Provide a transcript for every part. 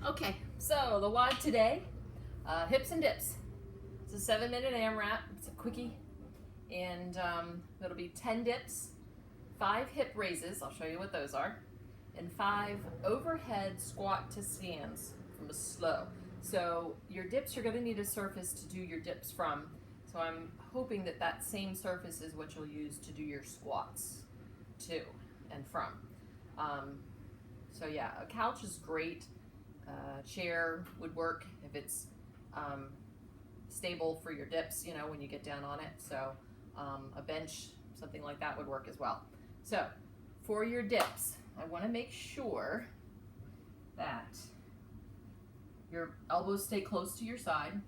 Okay, so the WOD today, hips and dips. It's a 7-minute AMRAP. It's a quickie, and it'll be 10 dips, 5 hip raises. I'll show you what those are, and 5 overhead squat to stands from a slow. So your dips, you're going to need a surface to do your dips from. So I'm hoping that that same surface is what you'll use to do your squats to and from. So yeah, a couch is great. Chair would work if it's stable for your dips, you know, when you get down on it. So a bench, something like that would work as well. So for your dips, I want to make sure that your elbows stay close to your side,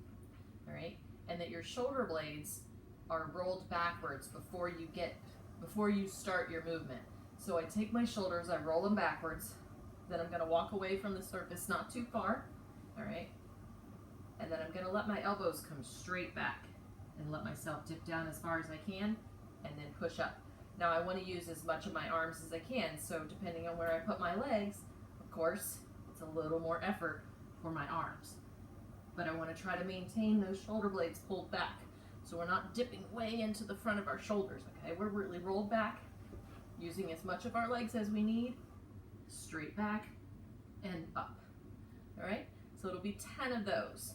all right, and that your shoulder blades are rolled backwards before you start your movement. So I take my shoulders, I roll them backwards. Then I'm going to walk away from the surface, not too far, all right? And then I'm going to let my elbows come straight back and let myself dip down as far as I can and then push up. Now I want to use as much of my arms as I can, so depending on where I put my legs, of course, it's a little more effort for my arms. But I want to try to maintain those shoulder blades pulled back so we're not dipping way into the front of our shoulders, okay? We're really rolled back, using as much of our legs as we need. Straight back and up. All right, so it'll be 10 of those.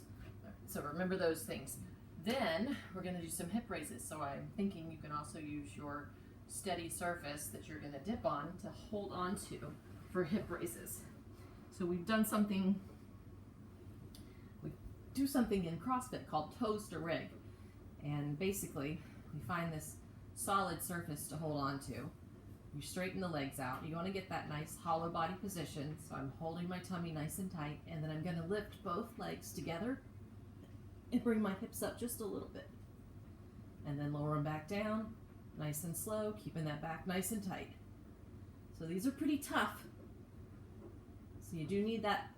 So remember those things. Then we're going to do some hip raises. So I'm thinking you can also use your steady surface that you're going to dip on to hold on to for hip raises. So we do something in CrossFit called toes to rig, and basically we find this solid surface to hold on to. You straighten the legs out. You want to get that nice hollow body position. So I'm holding my tummy nice and tight, and then I'm going to lift both legs together and bring my hips up just a little bit. And then lower them back down, nice and slow, keeping that back nice and tight. So these are pretty tough. So you do need that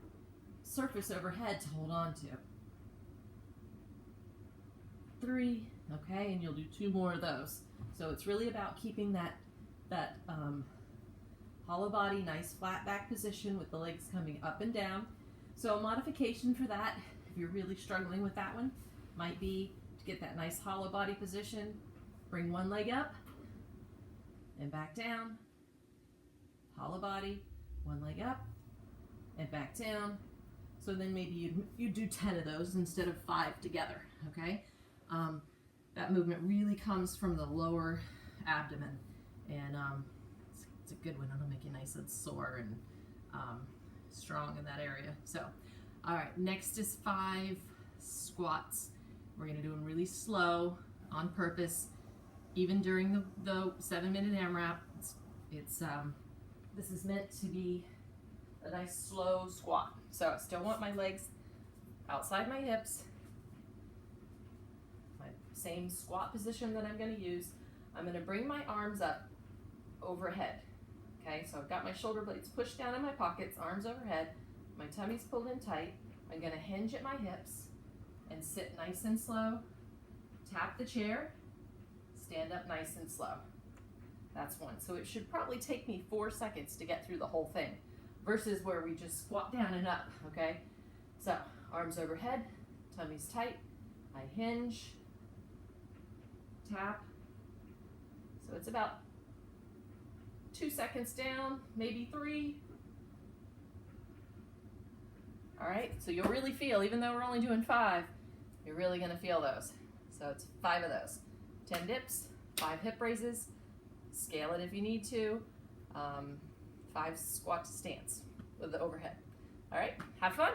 surface overhead to hold on to. 3, okay, and you'll do 2 more of those. So it's really about keeping that hollow body, nice flat back position with the legs coming up and down. So a modification for that, if you're really struggling with that one, might be to get that nice hollow body position, bring one leg up and back down, hollow body, one leg up and back down. So then maybe you do 10 of those instead of 5 together, okay? That movement really comes from the lower abdomen. And it's a good one. It'll make you nice and sore and strong in that area. So, all right, next is 5 squats. We're going to do them really slow on purpose, even during the 7-minute AMRAP. This is meant to be a nice slow squat. So I still want my legs outside my hips, my same squat position that I'm going to use. I'm going to bring my arms up overhead. Okay, so I've got my shoulder blades pushed down in my pockets, arms overhead, my tummy's pulled in tight. I'm going to hinge at my hips and sit nice and slow, tap the chair, stand up nice and slow. That's one. So it should probably take me 4 seconds to get through the whole thing versus where we just squat down and up, okay? So arms overhead, tummy's tight, I hinge, tap. So it's about 2 seconds down, maybe 3. All right, so you'll really feel, even though we're only doing 5, you're really gonna feel those. So it's 5 of those. 10 dips, 5 hip raises, scale it if you need to, 5 squat to stance with the overhead. All right, have fun.